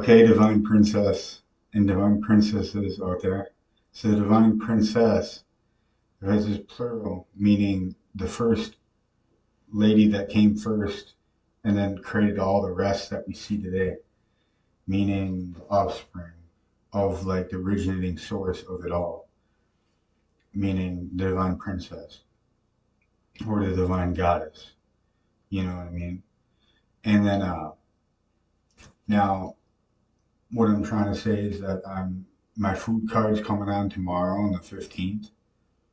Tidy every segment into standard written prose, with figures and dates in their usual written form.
Okay, divine princess and divine princesses out there. So the divine princess, this is plural, meaning the first lady that came first and then created all the rest that we see today, meaning the offspring of like the originating source of it all, meaning the divine princess or the divine goddess. You know what I mean? And then now what I'm trying to say is that my food card's coming on tomorrow on the 15th,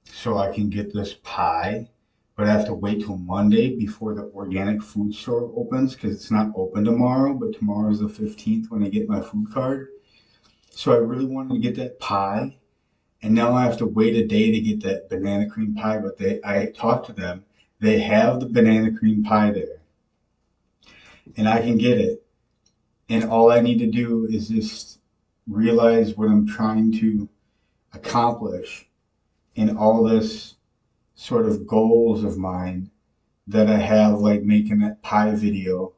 so I can get this pie, but I have to wait till Monday before the organic food store opens because it's not open tomorrow, but tomorrow's the 15th when I get my food card. So I really wanted to get that pie, and now I have to wait a day to get that banana cream pie, but I talked to them. They have the banana cream pie there, and I can get it. And all I need to do is just realize what I'm trying to accomplish in all this sort of goals of mine that I have, like making that pie video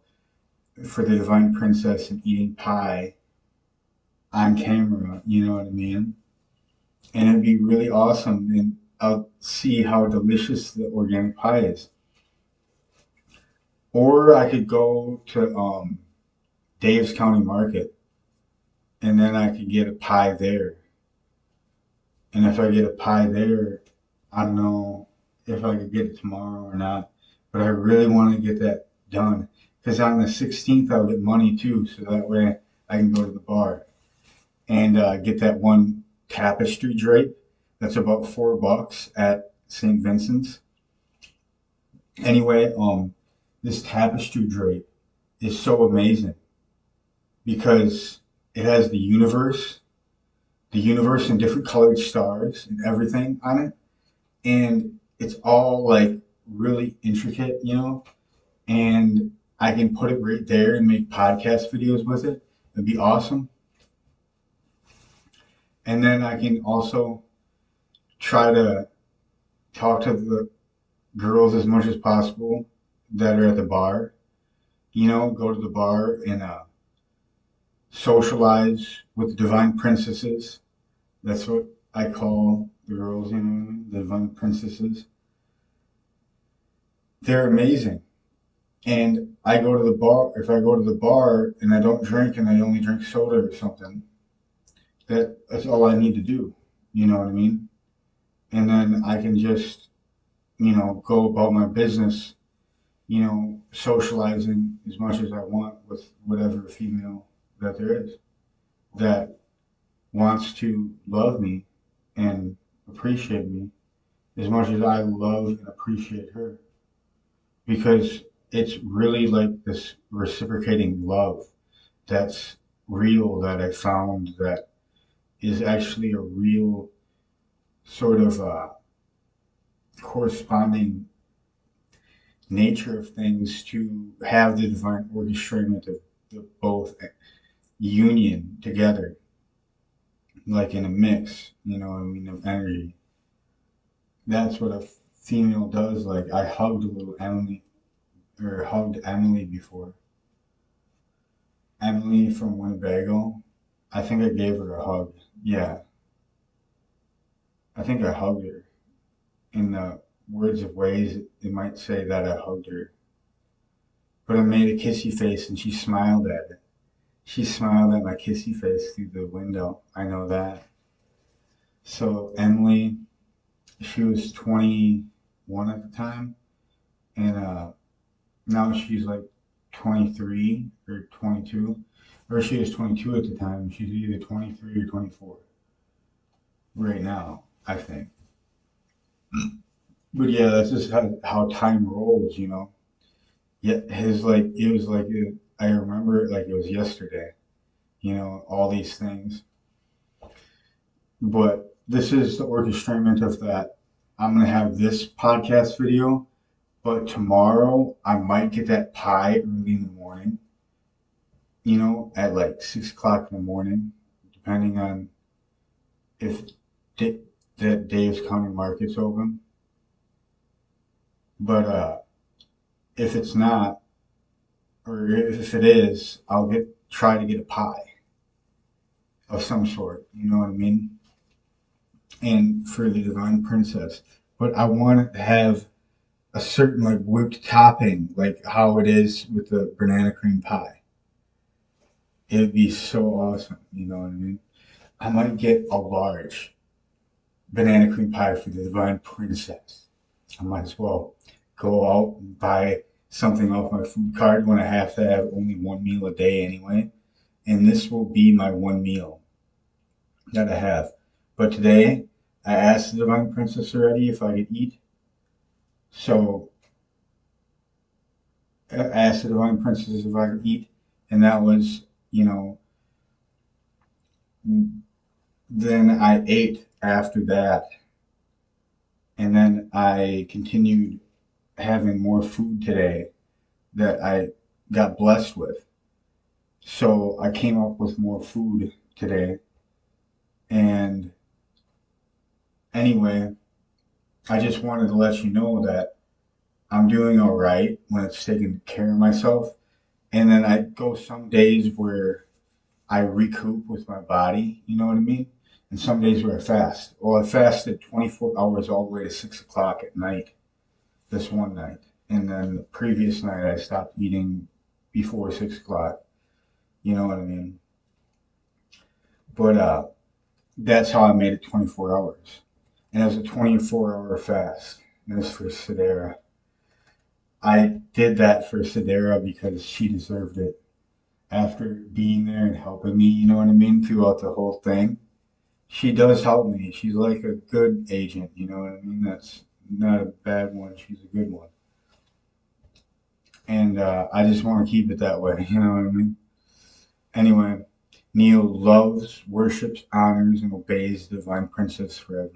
for the Divine Princess and eating pie on camera, you know what I mean? And it'd be really awesome, and I'll see how delicious the organic pie is. Or I could go to Dave's County Market and then I could get a pie there. And if I get a pie there, I don't know if I could get it tomorrow or not, but I really want to get that done because on the 16th I'll get money too, so that way I can go to the bar and get that one tapestry drape that's about $4 at St. Vincent's. Anyway, this tapestry drape is so amazing because it has the universe and different colored stars and everything on it, and it's all like really intricate, you know, and I can put it right there and make podcast videos with it. It'd be awesome. And then I can also try to talk to the girls as much as possible that are at the bar. You know, go to the bar and socialize with the divine princesses. That's what I call the girls, you know, the divine princesses. They're amazing. And I go to the bar, if I go to the bar and I don't drink and I only drink soda or something, that's all I need to do. You know what I mean? And then I can just, you know, go about my business, you know, socializing as much as I want with whatever female that there is that wants to love me and appreciate me as much as I love and appreciate her. Because it's really like this reciprocating love that's real that I found that is actually a real sort of corresponding nature of things to have the divine orchestrament of the both union together, like in a mix, you know what I mean, of energy. That's what a female does. Like I hugged a little Emily, or hugged Emily before. Emily from Winnebago. I think I gave her a hug. Yeah, I think I hugged her. In the words of ways, it might say that I hugged her. But I made a kissy face and she smiled at it. She smiled at my kissy face through the window. I know that. So Emily, she was 21 at the time, and now she's like 23 or 22, or she was 22 at the time. She's either 23 or 24 right now, I think. But yeah, that's just how time rolls, you know. Yeah, his like it was like I remember it like it was yesterday, you know, all these things. But this is the orchestrament of that. I'm gonna have this podcast video, but tomorrow I might get that pie early in the morning, you know, at like 6 o'clock in the morning, depending on if D- that Dave's County Market's open. But if it's not, or if it is, I'll get try to get a pie. of some sort, you know what I mean? And for the divine princess. But I want it to have a certain like whipped topping, like how it is with the banana cream pie. It'd be so awesome, you know what I mean? I might get a large banana cream pie for the divine princess. I might as well go out and buy something off my food card when I have to have only one meal a day anyway. And this will be my one meal that I have. But today, I asked the divine princess already if I could eat. So I asked the divine princess if I could eat, and that was, you know, then I ate after that, and then I continued having more food today that I got blessed with. So I came up with more food today. And anyway, I just wanted to let you know that I'm doing all right when it's taking care of myself. And then I go some days where I recoup with my body, you know what I mean? And some days where I fast. Well, I fasted 24 hours all the way to 6 o'clock at night, this one night. And then the previous night, I stopped eating before 6 o'clock, you know what I mean? But that's how I made it 24 hours. And it was a 24-hour fast. And this for Sedera. I did that for Sedera because she deserved it after being there and helping me, you know what I mean, throughout the whole thing. She does help me. She's like a good agent, you know what I mean? That's not a bad one. She's a good one. And I just want to keep it that way, you know what I mean? Anyway, Neil loves, worships, honors, and obeys the Divine Princess forever.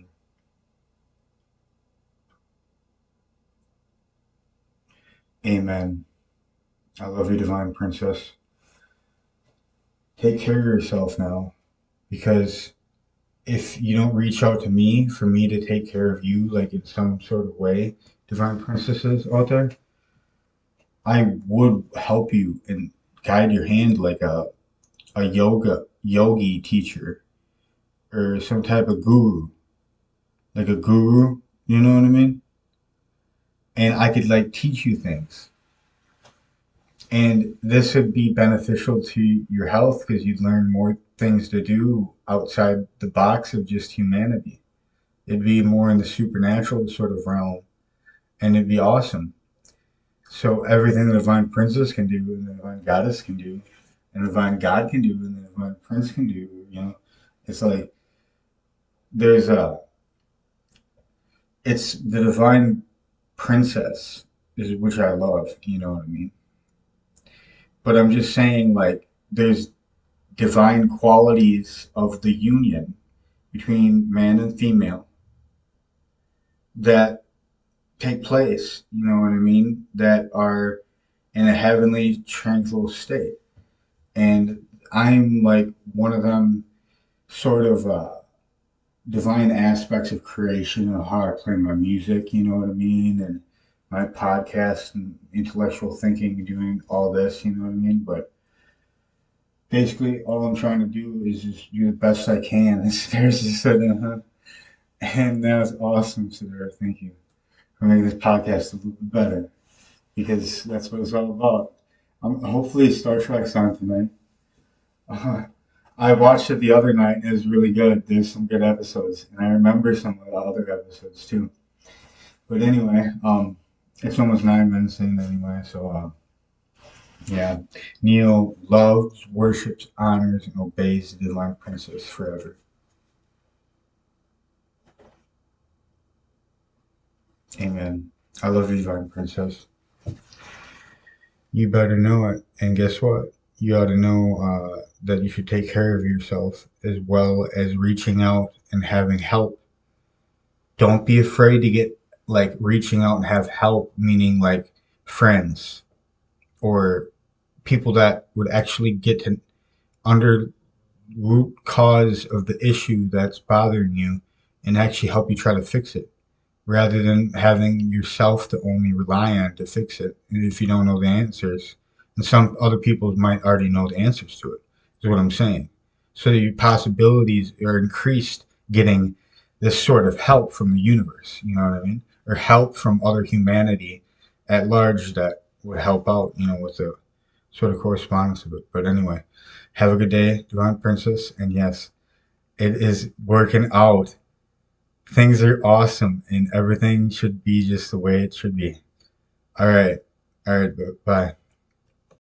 Amen. I love you, Divine Princess. Take care of yourself now, because if you don't reach out to me for me to take care of you, like in some sort of way, Divine Princesses out there, I would help you and guide your hand like a yogi teacher or some type of guru, like a guru, you know what I mean? And I could like teach you things. And this would be beneficial to your health because you'd learn more things to do outside the box of just humanity. It'd be more in the supernatural sort of realm, and it'd be awesome. So everything the divine princess can do, and the divine goddess can do, and the divine god can do, and the divine prince can do, you know, it's like there's a, it's the divine princess, is which I love, you know what I mean. But I'm just saying, like, there's divine qualities of the union between man and female that take place, you know what I mean, that are in a heavenly, tranquil state. And I'm like one of them sort of divine aspects of creation of how I play my music, you know what I mean, and my podcast and intellectual thinking and doing all this, you know what I mean. But basically, all I'm trying to do is just do the best I can. And Sarah's just said, and that was awesome, Sarah. Thank you for making this podcast a little bit better because that's what it's all about. Hopefully, Star Trek's on tonight. Uh, I watched it the other night and it was really good. There's some good episodes, and I remember some of the other episodes too. But anyway, it's almost 9 minutes in anyway, so yeah. Neil loves, worships, honors, and obeys the divine princess forever. Amen. I love you, divine princess. You better know it. And guess what? You ought to know that you should take care of yourself as well as reaching out and having help. Don't be afraid to get like reaching out and have help, meaning like friends or people that would actually get to under root cause of the issue that's bothering you and actually help you try to fix it rather than having yourself to only rely on to fix it. And if you don't know the answers, and some other people might already know the answers to it, is what I'm saying. So the possibilities are increased getting this sort of help from the universe, you know what I mean? Or help from other humanity at large that would help out, with the sort of correspondence of it. But anyway, have a good day, Divine Princess. And yes, it is working out. Things are awesome and everything should be just the way it should be. All right. All right. Bye.